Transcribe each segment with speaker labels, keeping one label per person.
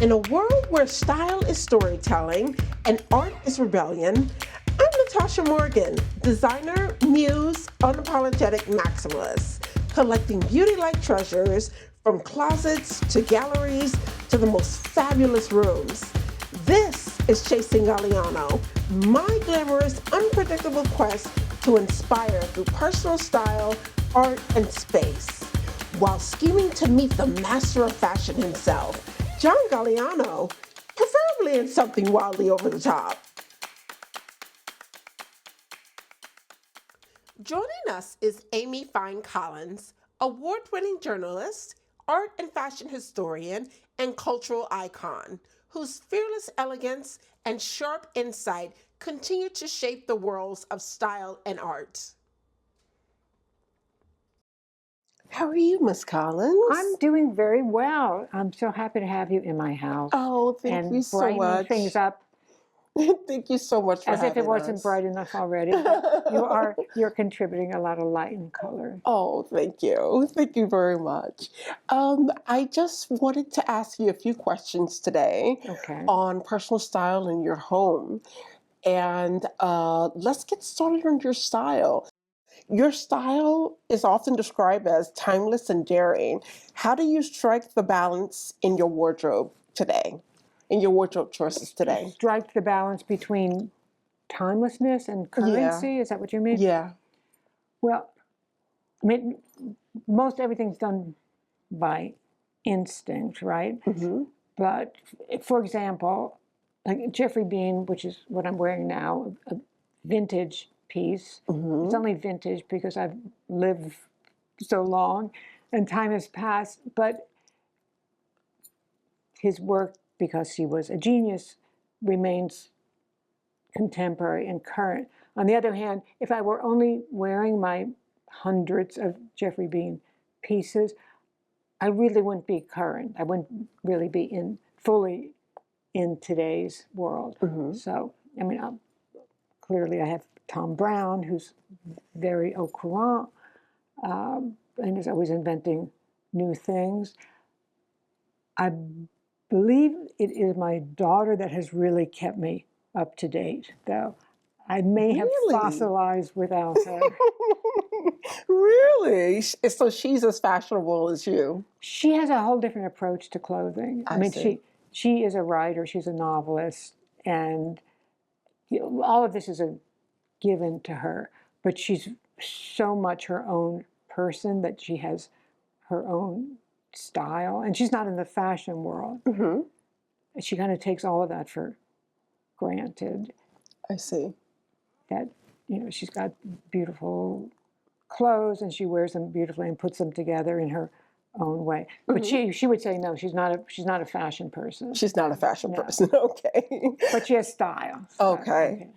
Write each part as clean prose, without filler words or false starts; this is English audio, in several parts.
Speaker 1: In a world where style is storytelling and art is rebellion, I'm Natasha Morgan, designer, muse, unapologetic maximalist, collecting beauty like treasures from closets to galleries to the most fabulous rooms. This is Chasing Galliano, my glamorous, unpredictable quest to inspire through personal style, art, and space, while scheming to meet the master of fashion himself, John Galliano, preferably in something wildly over the top. Joining us is Amy Fine Collins, award-winning journalist, art and fashion historian, and cultural icon, whose fearless elegance and sharp insight continue to shape the worlds of style and art. How are you, Miss Collins?
Speaker 2: I'm doing very well. I'm so happy to have you in my house.
Speaker 1: Oh, thank you so
Speaker 2: brightening
Speaker 1: much.
Speaker 2: things up
Speaker 1: Thank you so much for
Speaker 2: as if it
Speaker 1: having
Speaker 2: wasn't
Speaker 1: us.
Speaker 2: bright enough already. You're contributing a lot of light and color.
Speaker 1: Oh, thank you. Thank you very much. I just wanted to ask you a few questions today
Speaker 2: Okay.
Speaker 1: on personal style in your home. And let's get started on your style. Your style is often described as timeless and daring. How do you strike the balance in your wardrobe today, in your wardrobe choices today?
Speaker 2: Strike the balance between timelessness and currency. Is that what you mean?
Speaker 1: Yeah.
Speaker 2: Well, I mean, most everything's done by instinct, right?
Speaker 1: Mm-hmm.
Speaker 2: But for example, like Geoffrey Beene, which is what I'm wearing now, a vintage piece.
Speaker 1: Mm-hmm.
Speaker 2: It's only vintage because I've lived so long and time has passed. But his work, because he was a genius, remains contemporary and current. On the other hand, if I were only wearing my hundreds of Geoffrey Beene pieces, I really wouldn't be current. I wouldn't really be fully in today's world.
Speaker 1: Mm-hmm.
Speaker 2: So, I mean, clearly I have Thom Browne, who's very au courant and is always inventing new things. I believe it is my daughter that has really kept me up to date, though. I may have fossilized without her.
Speaker 1: Really? So she's as fashionable as you?
Speaker 2: She has a whole different approach to clothing. I mean,
Speaker 1: see.
Speaker 2: she is a writer, she's a novelist, and all of this is a given to her. But she's so much her own person that she has her own style, and she's not in the fashion world.
Speaker 1: Mm-hmm.
Speaker 2: She kind of takes all of that for granted.
Speaker 1: I see.
Speaker 2: That, she's got beautiful clothes and she wears them beautifully and puts them together in her own way. But she would say no, she's not a fashion person.
Speaker 1: She's not a fashion person. Okay.
Speaker 2: But she has style.
Speaker 1: Okay.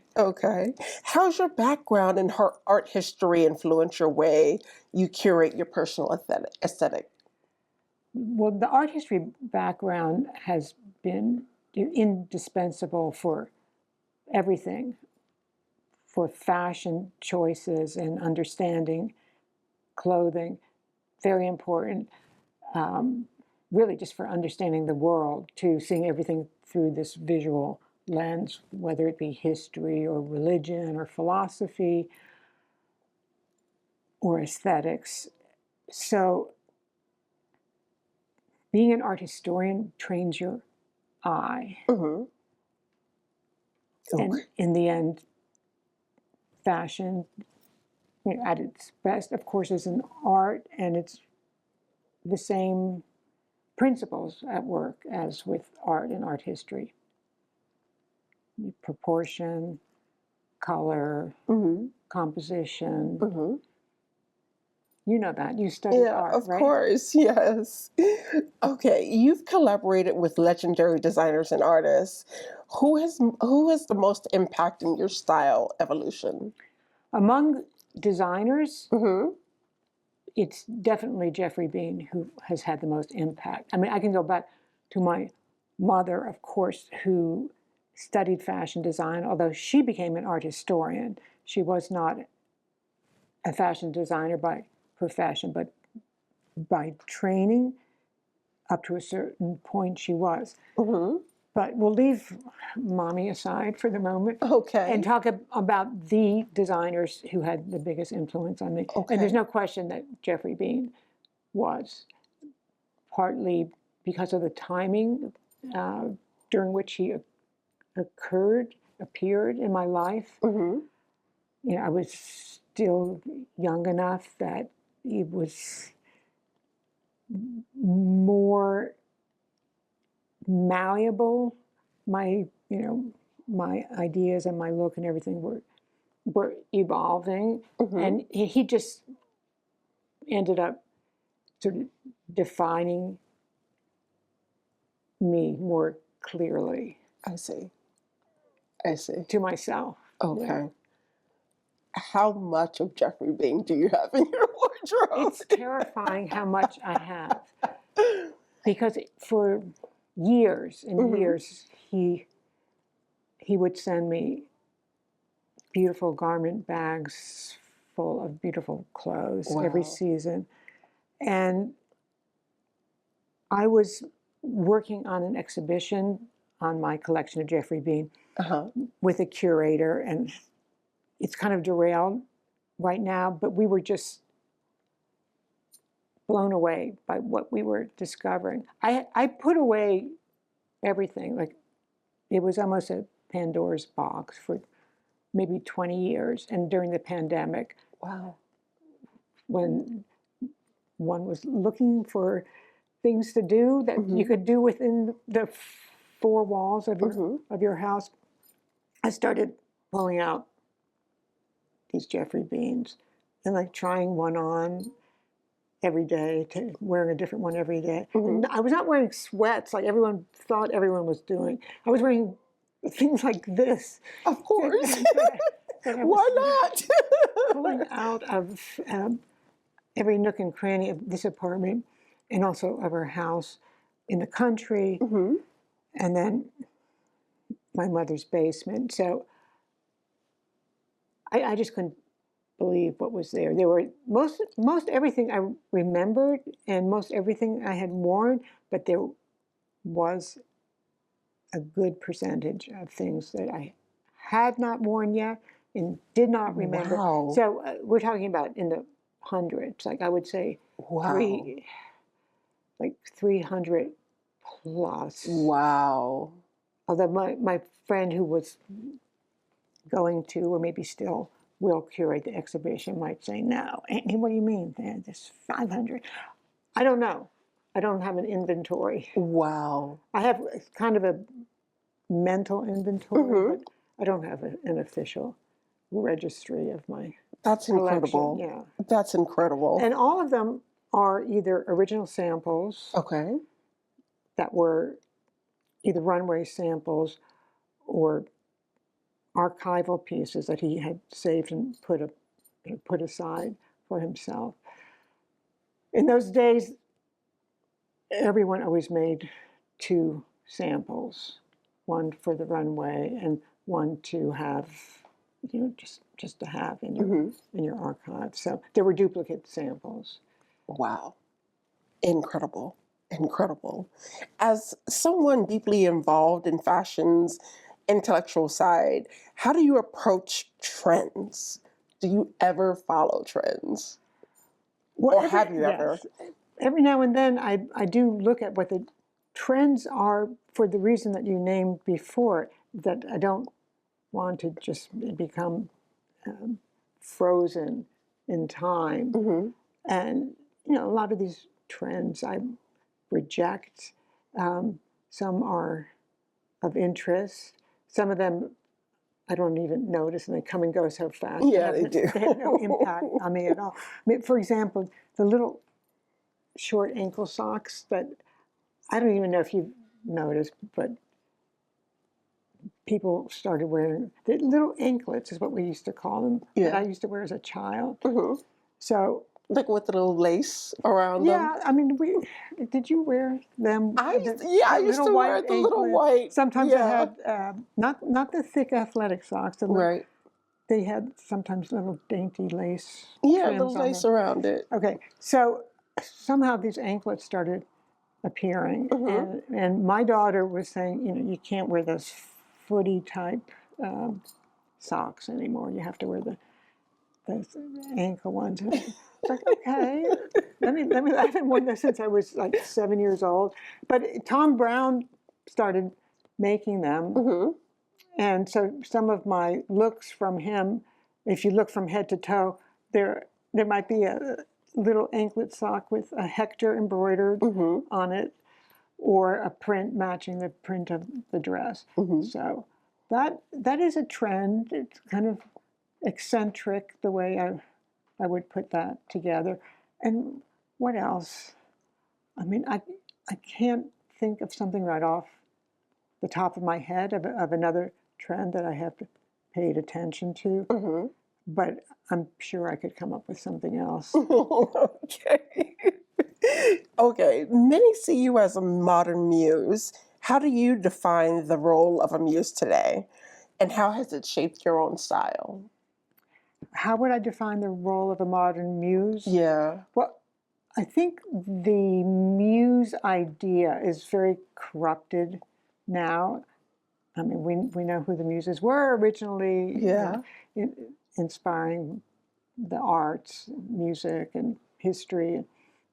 Speaker 1: How's your background in her art history influence your way you curate your personal aesthetic?
Speaker 2: Well, the art history background has been indispensable for everything, for fashion choices and understanding clothing. Very important, really just for understanding the world, to seeing everything through this visual lens, whether it be history or religion or philosophy or aesthetics. So being an art historian trains your eye.
Speaker 1: Mm-hmm. Okay.
Speaker 2: And in the end, fashion, at its best, of course, is an art, and it's the same principles at work as with art and art history. Proportion, color, composition.
Speaker 1: Mm-hmm.
Speaker 2: You know that. You studied art,
Speaker 1: of
Speaker 2: right?
Speaker 1: course, yes. Okay, you've collaborated with legendary designers and artists. Who has the most impact in your style evolution?
Speaker 2: Among designers,
Speaker 1: Mm-hmm.
Speaker 2: it's definitely Geoffrey Beene who has had the most impact. I mean, I can go back to my mother, of course, who studied fashion design, although she became an art historian. She was not a fashion designer by profession, but by training. up to a certain point she was.
Speaker 1: Mm-hmm.
Speaker 2: But we'll leave mommy aside for the moment
Speaker 1: Okay.
Speaker 2: and talk about the designers who had the biggest influence on me.
Speaker 1: Okay.
Speaker 2: And there's no question that Geoffrey Beene was, partly because of the timing during which he appeared in my life.
Speaker 1: Mm-hmm.
Speaker 2: You know, I was still young enough that it was more malleable. My ideas and my look and everything were evolving,
Speaker 1: Mm-hmm.
Speaker 2: and he just ended up sort of defining me more clearly.
Speaker 1: I see.
Speaker 2: To myself.
Speaker 1: Okay.
Speaker 2: Yeah.
Speaker 1: How much of Geoffrey Beene do you have in your wardrobe?
Speaker 2: It's terrifying how much I have, because for years and
Speaker 1: Mm-hmm.
Speaker 2: years he would send me beautiful garment bags full of beautiful clothes every
Speaker 1: Wow.
Speaker 2: season. And I was working on an exhibition on my collection of Geoffrey Beene
Speaker 1: Uh-huh.
Speaker 2: with a curator, and it's kind of derailed right now, but we were just blown away by what we were discovering. I put away everything. Like, it was almost a Pandora's box for maybe 20 years. And during the pandemic,
Speaker 1: Wow.
Speaker 2: when one was looking for things to do that
Speaker 1: Mm-hmm.
Speaker 2: you could do within the four walls of
Speaker 1: Mm-hmm.
Speaker 2: your house, I started pulling out these Geoffrey Beanes and like trying one on every day, to wearing a different one every day.
Speaker 1: Mm-hmm.
Speaker 2: And I was not wearing sweats like everyone thought everyone was doing. I was wearing things like this.
Speaker 1: Of course.
Speaker 2: that I was
Speaker 1: Why not?
Speaker 2: pulling out of every nook and cranny of this apartment, and also of our house in the country,
Speaker 1: Mm-hmm.
Speaker 2: and then my mother's basement. So I just couldn't believe what was there. There were most everything I remembered and most everything I had worn, but there was a good percentage of things that I had not worn yet and did not remember.
Speaker 1: Wow.
Speaker 2: So we're talking about in the hundreds. Like, I would say
Speaker 1: Wow.
Speaker 2: 300 plus.
Speaker 1: Wow.
Speaker 2: Although my friend who was going to, or maybe still will curate the exhibition, might say, no, Amy, what do you mean? There's 500. I don't know. I don't have an inventory.
Speaker 1: Wow.
Speaker 2: I have kind of a mental inventory,
Speaker 1: Mm-hmm.
Speaker 2: but I don't have an official registry of my
Speaker 1: That's
Speaker 2: collection.
Speaker 1: incredible.
Speaker 2: Yeah.
Speaker 1: That's incredible.
Speaker 2: And all of them are either original samples
Speaker 1: Okay.
Speaker 2: that were either runway samples or archival pieces that he had saved and put aside for himself. In those days, everyone always made two samples, one for the runway and one to have, just to have in your
Speaker 1: Mm-hmm.
Speaker 2: in your archive. So there were duplicate samples.
Speaker 1: Wow. Incredible. Incredible. As someone deeply involved in fashion's intellectual side, how do you approach trends? Do you ever follow trends?
Speaker 2: Well,
Speaker 1: Or have you ever?
Speaker 2: yes. Every now and then I do look at what the trends are, for the reason that you named before, that I don't want to just become frozen in time.
Speaker 1: Mm-hmm.
Speaker 2: And, a lot of these trends I reject. Some are of interest. Some of them I don't even notice, and they come and go so fast.
Speaker 1: Yeah, they do.
Speaker 2: They have no impact on me at all. I mean, for example, the little short ankle socks that I don't even know if you've noticed, but people started wearing the little anklets, is what we used to call them, that
Speaker 1: Yeah.
Speaker 2: I used to wear as a child.
Speaker 1: Mm-hmm.
Speaker 2: So
Speaker 1: Like with the little lace around them.
Speaker 2: yeah, I mean, did you wear them?
Speaker 1: I used to
Speaker 2: little
Speaker 1: wear
Speaker 2: white
Speaker 1: the little
Speaker 2: anklets?
Speaker 1: white.
Speaker 2: Sometimes
Speaker 1: Yeah.
Speaker 2: they had not the thick athletic socks.
Speaker 1: Right.
Speaker 2: They had sometimes little dainty lace.
Speaker 1: Yeah,
Speaker 2: trims
Speaker 1: little
Speaker 2: on
Speaker 1: lace
Speaker 2: them.
Speaker 1: around it.
Speaker 2: Okay, so somehow these anklets started appearing. And my daughter was saying, you can't wear those footy type socks anymore. You have to wear those ankle ones. And it's like, okay, let me. I haven't worn those since I was like 7 years old. But Thom Browne started making them, and so some of my looks from him, if you look from head to toe, there might be a little anklet sock with a Hector embroidered on it, or a print matching the print of the dress. So that is a trend. It's kind of eccentric the way I would put that together. And what else? I mean, I can't think of something right off the top of my head of another trend that I have paid attention to. But I'm sure I could come up with something else.
Speaker 1: Okay. Okay. Many see you as a modern muse. How do you define the role of a muse today? And how has it shaped your own style?
Speaker 2: How would I define the role of a modern muse?
Speaker 1: Yeah.
Speaker 2: Well, I think the muse idea is very corrupted now. I mean, we know who the muses were originally, inspiring the arts, music, and history, and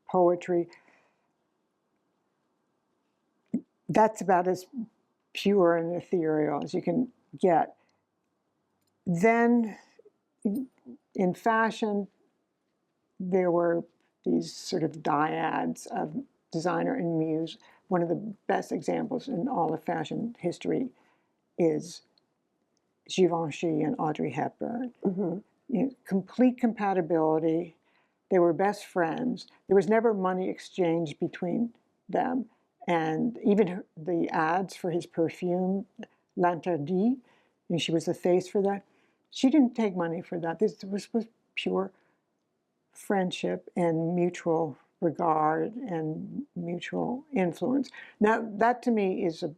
Speaker 2: poetry. That's about as pure and ethereal as you can get. Then, in fashion, there were these sort of dyads of designer and muse. One of the best examples in all of fashion history is Givenchy and Audrey Hepburn. Complete compatibility. They were best friends. There was never money exchanged between them. And even the ads for his perfume, L'Interdit, and she was the face for that, she didn't take money for that. This was pure friendship and mutual regard and mutual influence. Now, that to me is a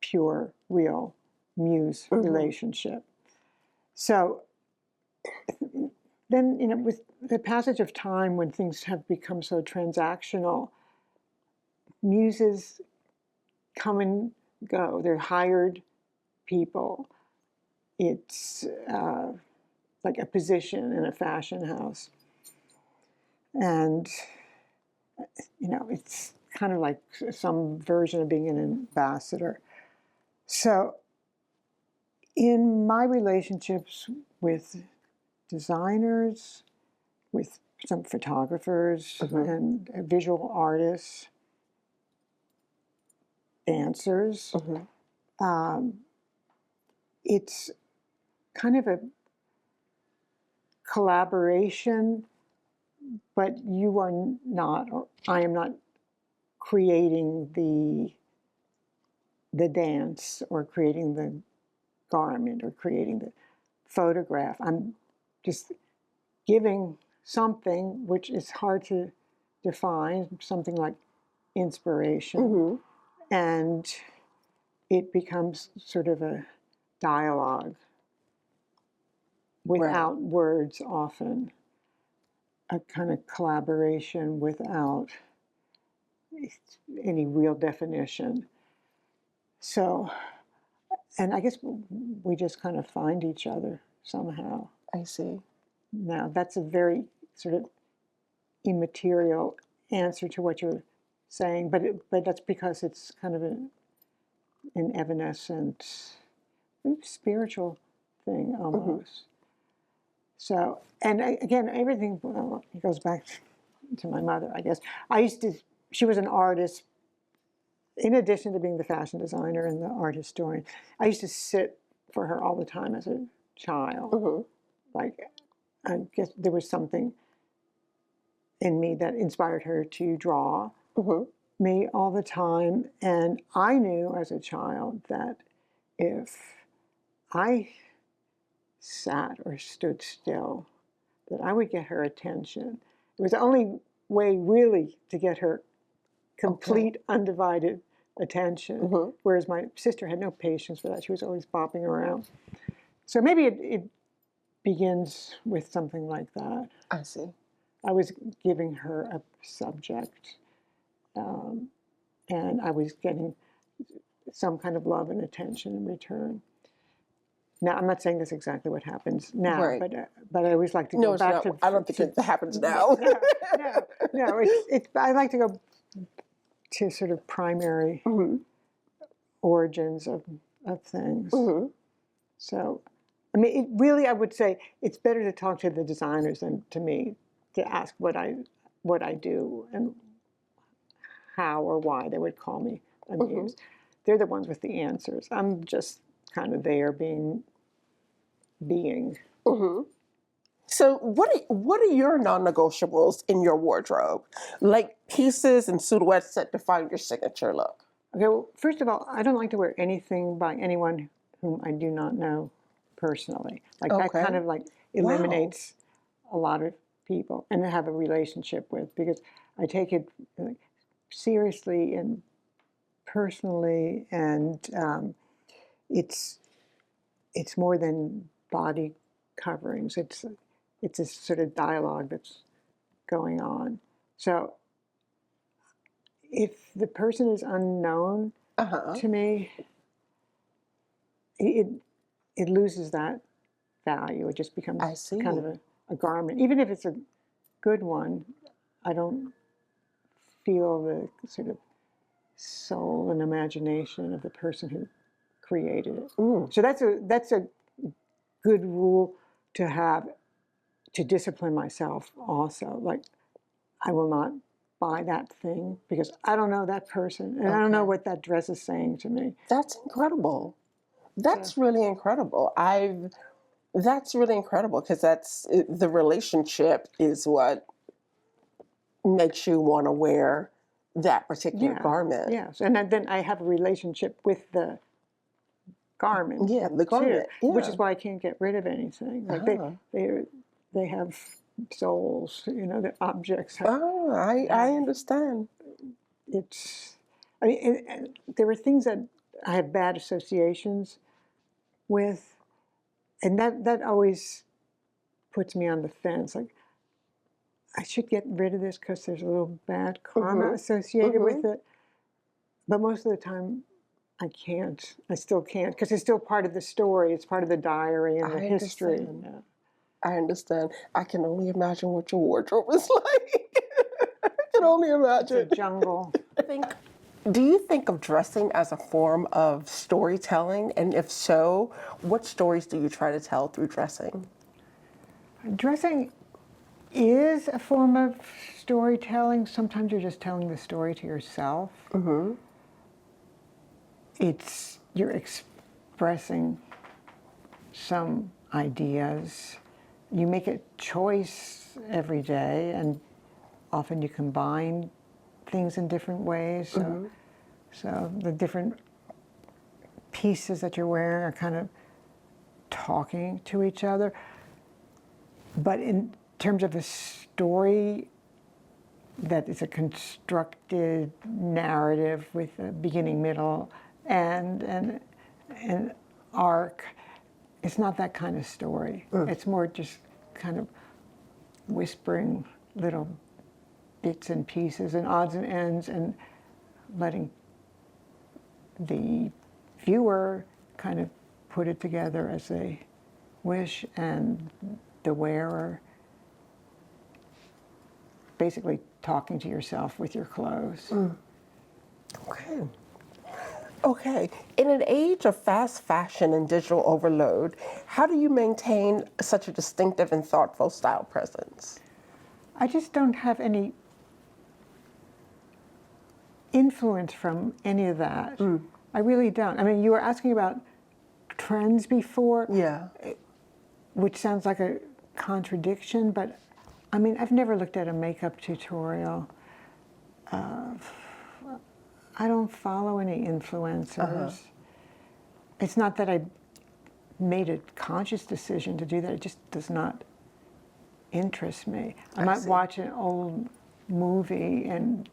Speaker 2: pure, real muse relationship. So then, with the passage of time, when things have become so transactional, muses come and go. They're hired people. It's like a position in a fashion house. And, it's kind of like some version of being an ambassador. So in my relationships with designers, with some photographers and visual artists, dancers, it's kind of a collaboration, but you are not, or I am not creating the dance or creating the garment or creating the photograph. I'm just giving something which is hard to define, something like inspiration, and it becomes sort of a dialogue without words often, a kind of collaboration without any real definition. So, and I guess we just kind of find each other somehow.
Speaker 1: I see.
Speaker 2: Now, that's a very sort of immaterial answer to what you're saying, but that's because it's kind of an evanescent, spiritual thing almost. So, and again, everything it goes back to my mother, I guess. She was an artist. In addition to being the fashion designer and the art historian, I used to sit for her all the time as a child. Like, I guess there was something in me that inspired her to draw me all the time. And I knew as a child that if I sat or stood still, that I would get her attention. It was the only way really to get her complete, undivided attention. Whereas my sister had no patience for that. She was always bopping around. So maybe it begins with something like that.
Speaker 1: I see.
Speaker 2: I was giving her a subject, and I was getting some kind of love and attention in return. Now, I'm not saying that's exactly what happens now,
Speaker 1: Right.
Speaker 2: but I always like to
Speaker 1: No,
Speaker 2: go
Speaker 1: it's
Speaker 2: back
Speaker 1: not.
Speaker 2: to.
Speaker 1: I don't think it happens now.
Speaker 2: No. It's. I like to go to sort of primary origins of things. So, I mean, it really, I would say it's better to talk to the designers than to me to ask what I do and how or why they would call me a muse. They're the ones with the answers. I'm just kind of there being.
Speaker 1: So what are your non-negotiables in your wardrobe? Like pieces and silhouettes that define your signature look.
Speaker 2: Okay, well, first of all, I don't like to wear anything by anyone whom I do not know personally. Like that kind of like eliminates a lot of people and have a relationship with, because I take it seriously and personally, and it's more than body coverings. It's a sort of dialogue that's going on. So if the person is unknown to me, it loses that value. It just becomes kind of a garment. Even if it's a good one, I don't feel the sort of soul and imagination of the person who created it. So that's a good rule to have, to discipline myself also. Like, I will not buy that thing because I don't know that person and I don't know what that dress is saying to me.
Speaker 1: That's incredible. That's really incredible. That's really incredible, because that's the relationship is what makes you want to wear that particular garment.
Speaker 2: Yes, and then I have a relationship with the garment.
Speaker 1: Yeah, the garment.
Speaker 2: Too, which is why I can't get rid of anything. Like they have souls, the objects.
Speaker 1: I understand.
Speaker 2: I mean, and there were things that I have bad associations with, and that always puts me on the fence. Like, I should get rid of this because there's a little bad karma associated with it. But most of the time, I can't. I still can't, because it's still part of the story. It's part of the diary and the history.
Speaker 1: I understand. I can only imagine what your wardrobe is like. I can only imagine.
Speaker 2: It's a jungle.
Speaker 1: Do you think of dressing as a form of storytelling? And if so, what stories do you try to tell through dressing?
Speaker 2: Dressing is a form of storytelling. Sometimes you're just telling the story to yourself. You're expressing some ideas. You make a choice every day, and often you combine things in different ways. So the different pieces that you're wearing are kind of talking to each other. But in terms of a story that is a constructed narrative with a beginning, middle, and an arc, it's not that kind of story. It's more just kind of whispering little bits and pieces and odds and ends, and letting the viewer kind of put it together as they wish, and the wearer basically talking to yourself with your clothes.
Speaker 1: Okay. In an age of fast fashion and digital overload, how do you maintain such a distinctive and thoughtful style presence?
Speaker 2: I just don't have any influence from any of that. I really don't. I mean, you were asking about trends before.
Speaker 1: Yeah.
Speaker 2: Which sounds like a contradiction, but I mean, I've never looked at a makeup tutorial. I don't follow any influencers. It's not that I made a conscious decision to do that. It just does not interest me. I might watch an old movie and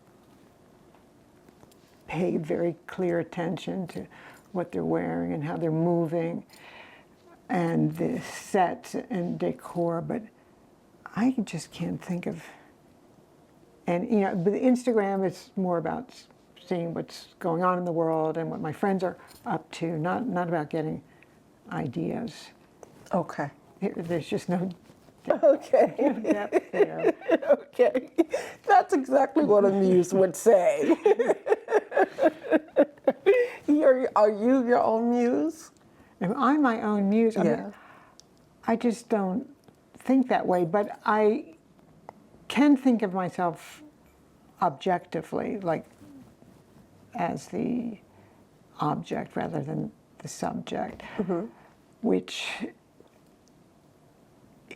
Speaker 2: pay very clear attention to what they're wearing and how they're moving and the sets and decor, but I just can't think of And, you know, but Instagram is more about seeing what's going on in the world and what my friends are up to, not about getting ideas.
Speaker 1: Okay.
Speaker 2: There's just no
Speaker 1: Okay.
Speaker 2: depth there.
Speaker 1: Okay. That's exactly what a muse would say. Are you your own muse?
Speaker 2: Am I my own muse? I mean,
Speaker 1: Yeah.
Speaker 2: I just don't think that way, but I can think of myself objectively, like as the object rather than the subject, which,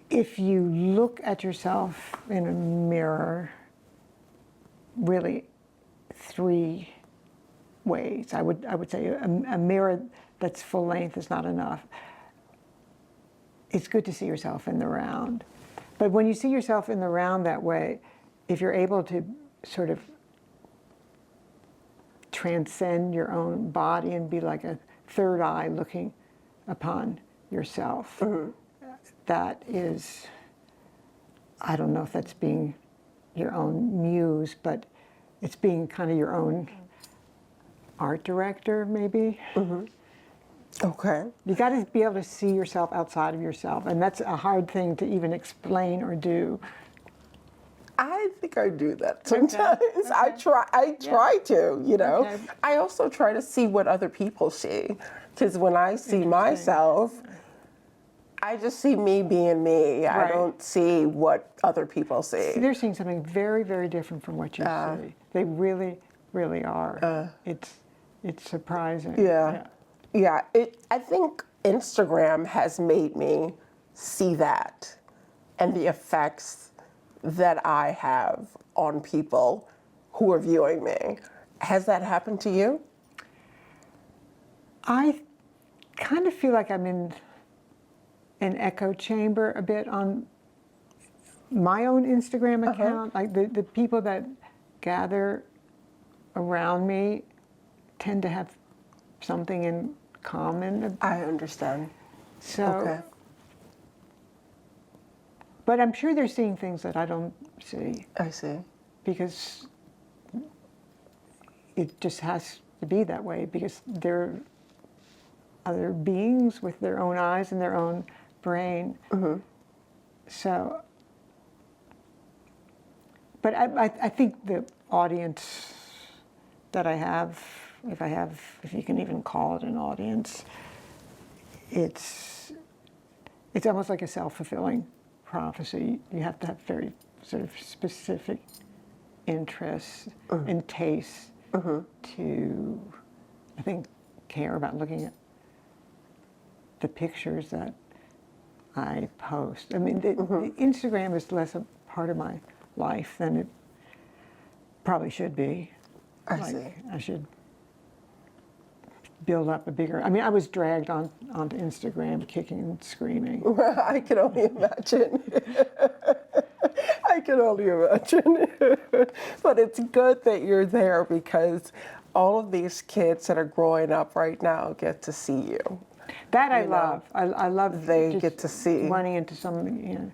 Speaker 2: if you look at yourself in a mirror, really three ways. I would say a mirror that's full length is not enough. It's good to see yourself in the round. But when you see yourself in the round that way, if you're able to sort of transcend your own body and be like a third eye looking upon yourself, that is, I don't know if that's being your own muse, but it's being kind of your own art director, maybe.
Speaker 1: Okay.
Speaker 2: You got to be able to see yourself outside of yourself, and that's a hard thing to even explain or do.
Speaker 1: I think I do that sometimes. Okay. I try to, you know. Okay. I also try to see what other people see, because when I see myself, I just see me being me. Right. I don't see what other people see.
Speaker 2: They're seeing something very, very different from what you see. They really, really are. It's surprising.
Speaker 1: Yeah. I think Instagram has made me see that and the effects that I have on people who are viewing me. Has that happened to you?
Speaker 2: I kind of feel like I'm in an echo chamber a bit on my own Instagram account. Like the people that gather around me tend to have something in common.
Speaker 1: I understand.
Speaker 2: So, but I'm sure they're seeing things that I don't see.
Speaker 1: I see.
Speaker 2: Because it just has to be that way, because they're other beings with their own eyes and their own brain. So, but I think the audience that I have, if you can even call it an audience, it's almost like a self-fulfilling prophecy. You have to have very sort of specific interests and tastes to, I think, care about looking at the pictures that I post. I mean, the Instagram is less a part of my life than it probably should be.
Speaker 1: I see.
Speaker 2: I should build up a bigger. I mean, I was dragged onto Instagram, kicking and screaming.
Speaker 1: I can only imagine. I can only imagine. But it's good that you're there, because all of these kids that are growing up right now get to see you.
Speaker 2: That I love. I love.
Speaker 1: They get to see.
Speaker 2: Running into some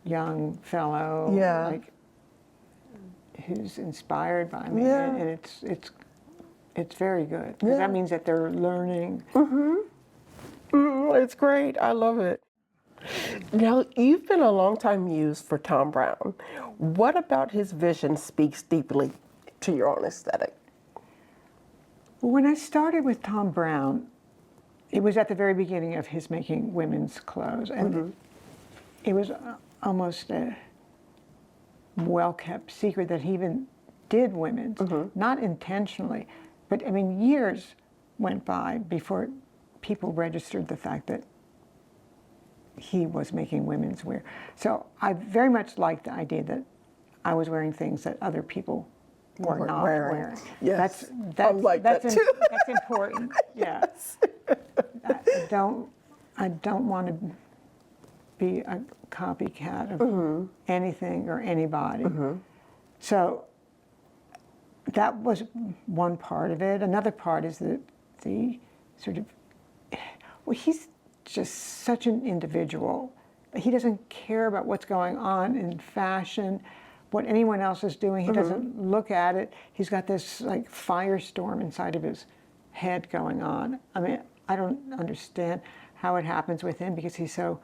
Speaker 2: young fellow, like, who's inspired by me, and it's very good, because that means that they're learning.
Speaker 1: It's great. I love it. Now, you've been a longtime muse for Thom Browne. What about his vision speaks deeply to your own aesthetic?
Speaker 2: Well, when I started with Thom Browne, it was at the very beginning of his making women's clothes, and it was almost a well-kept secret that he even did women's, not intentionally, but I mean, years went by before people registered the fact that he was making women's wear. So I very much liked the idea that I was wearing things that other people were not wearing.
Speaker 1: Yes,
Speaker 2: that's
Speaker 1: too.
Speaker 2: That's important. Yes. I don't want to be a copycat of anything or anybody. So that was one part of it. Another part is the sort of, well, he's just such an individual. He doesn't care about what's going on in fashion what anyone else is doing. He doesn't look at it. He's got this like firestorm inside of his head going on. I mean, I don't understand how it happens with him because he's so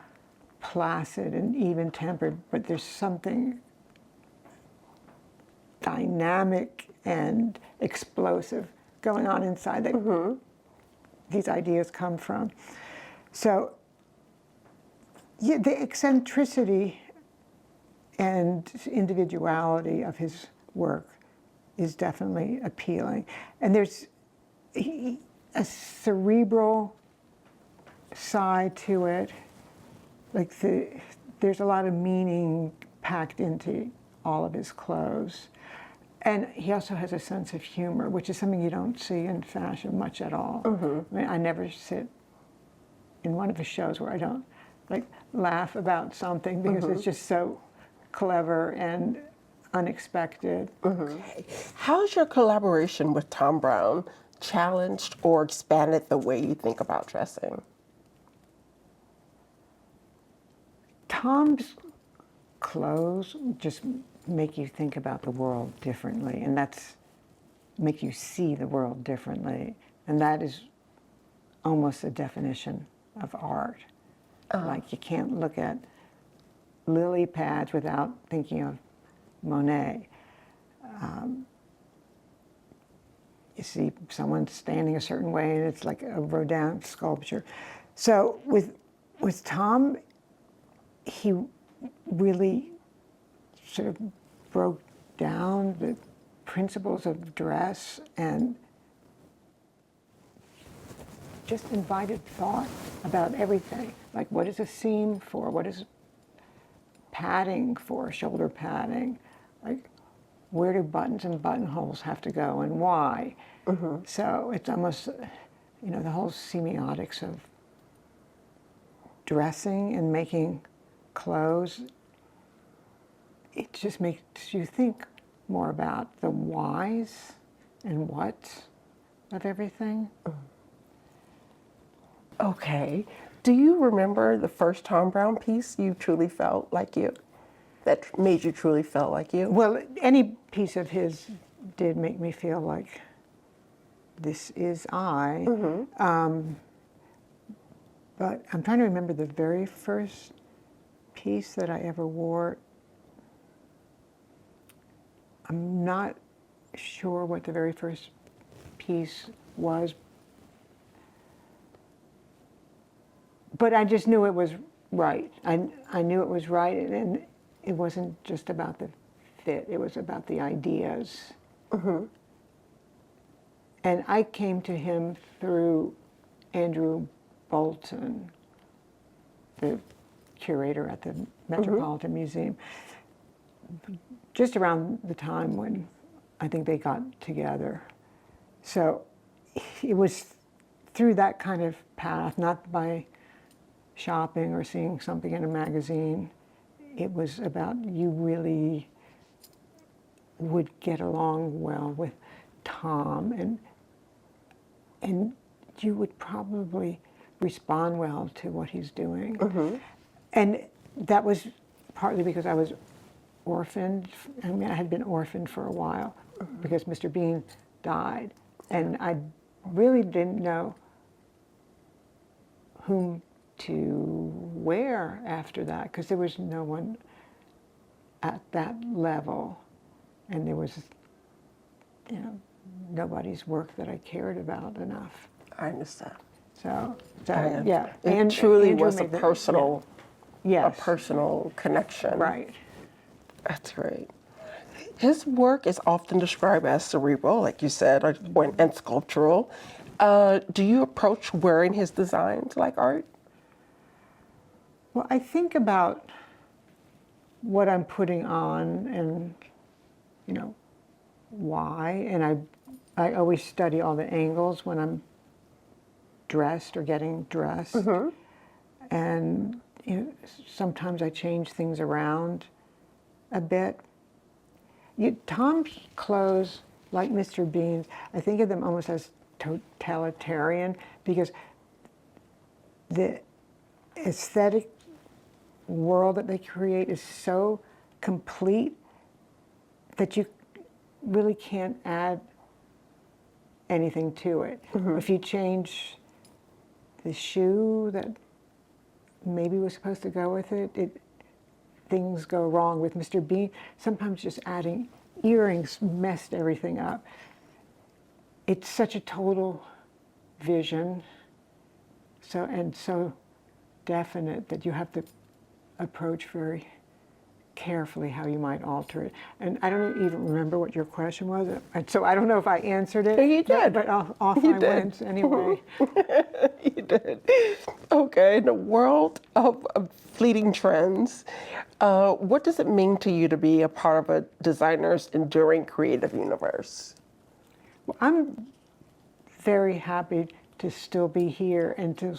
Speaker 2: placid and even-tempered, but there's something dynamic and explosive going on inside that these ideas come from. So yeah, the eccentricity and individuality of his work is definitely appealing. And there's a cerebral side to it. Like there's a lot of meaning packed into all of his clothes. And he also has a sense of humor, which is something you don't see in fashion much at all. I mean, I never sit in one of his shows where I don't like laugh about something because it's just so clever and unexpected.
Speaker 1: Okay. How's your collaboration with Thom Browne challenged or expanded the way you think about dressing?
Speaker 2: Tom's clothes just make you think about the world differently, and that's make you see the world differently, and that is almost a definition of art. Like you can't look at lily pads without thinking of Monet. You see someone standing a certain way, and it's like a Rodin sculpture. So with Thom, he really sort of broke down the principles of dress and just invited thought about everything. Like, what is a seam for? What is padding for, shoulder padding? Like, where do buttons and buttonholes have to go and why? So it's almost, you know, the whole semiotics of dressing and making clothes, it just makes you think more about the whys and whats of everything.
Speaker 1: Okay. Do you remember the first Thom Browne piece you truly felt like you? That made you truly feel like you?
Speaker 2: Well, any piece of his did make me feel like this is I. But I'm trying to remember the very first piece that I ever wore. I'm not sure what the very first piece was, but I just knew it was right. I knew it was right, and it wasn't just about the fit, it was about the ideas. And I came to him through Andrew Bolton, the curator at the Metropolitan Museum, just around the time when I think they got together. So it was through that kind of path, not by shopping or seeing something in a magazine. It was about you really would get along well with Thom, and you would probably respond well to what he's doing. And that was partly because I was orphaned. I mean, I had been orphaned for a while because Mr. Beene died, and I really didn't know whom to wear after that because there was no one at that level, and there was, you know, nobody's work that I cared about enough.
Speaker 1: I understand.
Speaker 2: So yeah,
Speaker 1: It truly
Speaker 2: Andrew
Speaker 1: was a
Speaker 2: made the-
Speaker 1: personal,
Speaker 2: Yes.
Speaker 1: a personal connection.
Speaker 2: Right.
Speaker 1: That's great. His work is often described as cerebral, like you said, and sculptural. Do you approach wearing his designs like art?
Speaker 2: Well, I think about what I'm putting on and, you know, why, and I always study all the angles when I'm dressed or getting dressed. And you know, sometimes I change things around a bit. Thom's clothes, like Mr. Beane's, I think of them almost as totalitarian because the aesthetic world that they create is so complete that you really can't add anything to it. If you change the shoe that maybe was supposed to go with it, things go wrong. With Mr. Beene, sometimes just adding earrings messed everything up. It's such a total vision, so definite that you have to approach very carefully how you might alter it. And I don't even remember what your question was, so I don't know if I answered it.
Speaker 1: You did.
Speaker 2: But off I went anyway.
Speaker 1: You did. Okay, in the world of fleeting trends, what does it mean to you to be a part of a designer's enduring creative universe?
Speaker 2: Well, I'm very happy to still be here and to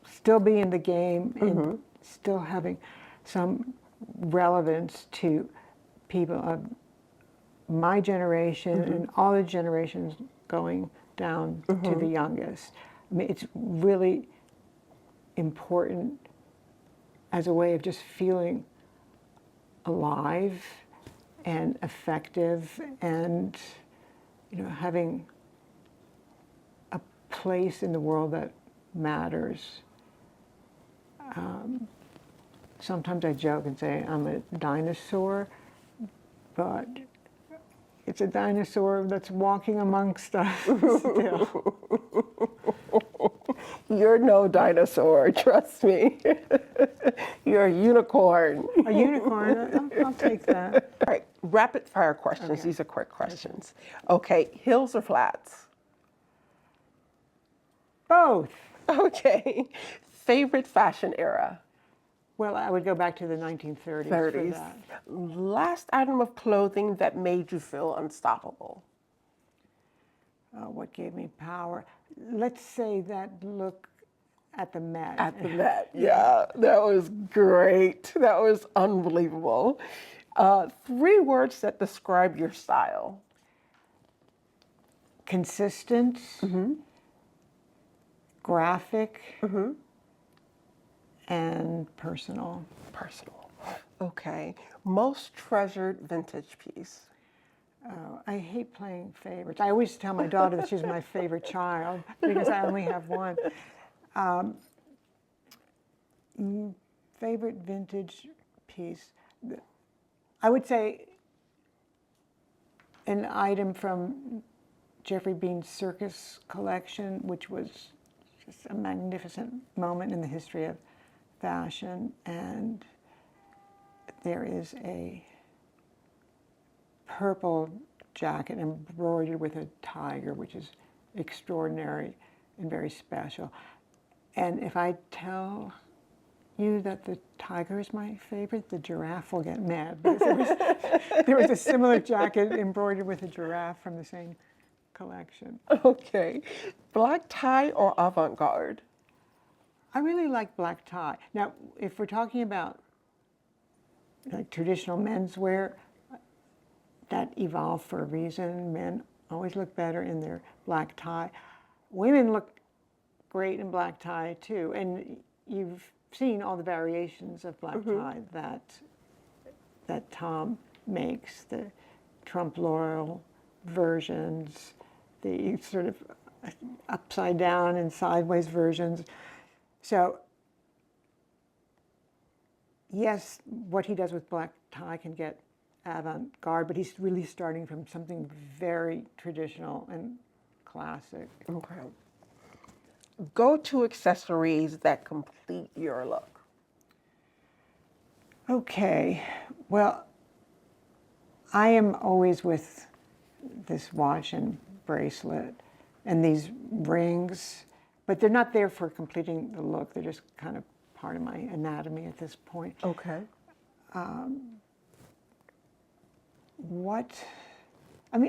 Speaker 2: still be in the game and still having some relevance to people of my generation and all the generations going down to the youngest. I mean, it's really important as a way of just feeling alive and effective and, having a place in the world that matters. Sometimes I joke and say I'm a dinosaur, but it's a dinosaur that's walking amongst us still.
Speaker 1: You're no dinosaur, trust me. You're a unicorn.
Speaker 2: A unicorn, I'll take that.
Speaker 1: All right, rapid fire questions.
Speaker 2: Okay.
Speaker 1: These are quick questions. Okay, heels or flats?
Speaker 2: Both.
Speaker 1: Okay, favorite fashion era?
Speaker 2: Well, I would go back to the 1930s for
Speaker 1: 30s.
Speaker 2: that.
Speaker 1: Last item of clothing that made you feel unstoppable?
Speaker 2: What gave me power? Let's say that look at the Met.
Speaker 1: At the Met, yeah, that was great. That was unbelievable. 3 words that describe your style?
Speaker 2: Consistent, graphic, and personal.
Speaker 1: Personal. Okay. Most treasured vintage piece?
Speaker 2: I hate playing favorites. I always tell my daughter that she's my favorite child because I only have one. Favorite vintage piece? I would say an item from Geoffrey Beene's circus collection, which was just a magnificent moment in the history of fashion. And there is a purple jacket embroidered with a tiger, which is extraordinary and very special. And if I tell you that the tiger is my favorite, the giraffe will get mad. Because there was a similar jacket embroidered with a giraffe from the same collection.
Speaker 1: Okay. Black tie or avant-garde?
Speaker 2: I really like black tie. Now, if we're talking about like traditional menswear, that evolved for a reason. Men always look better in their black tie. Women look great in black tie too. And you've seen all the variations of black tie that Thom makes, the Trump Laurel versions, the sort of upside down and sideways versions. So yes, what he does with black tie can get avant-garde, but he's really starting from something very traditional and classic.
Speaker 1: Okay. Go-to accessories that complete your look?
Speaker 2: Okay, well, I am always with this watch and bracelet and these rings, but they're not there for completing the look. They're just kind of part of my anatomy at this point.
Speaker 1: Okay.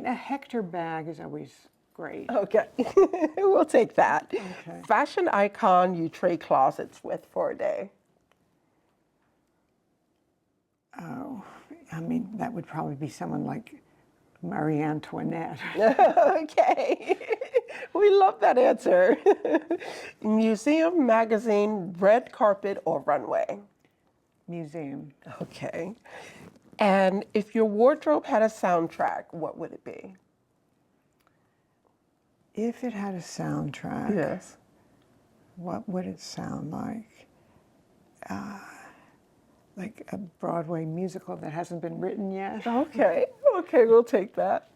Speaker 2: A Hector bag is always great.
Speaker 1: Okay. We'll take that.
Speaker 2: Okay.
Speaker 1: Fashion icon you trade closets with for a day?
Speaker 2: Oh, that would probably be someone like Marie Antoinette.
Speaker 1: Okay. We love that answer. Museum, magazine, red carpet, or runway?
Speaker 2: Museum.
Speaker 1: Okay. And if your wardrobe had a soundtrack, what would it be?
Speaker 2: If it had a soundtrack,
Speaker 1: Yes.
Speaker 2: what would it sound like? Like a Broadway musical that hasn't been written yet.
Speaker 1: Okay, okay, we'll take that.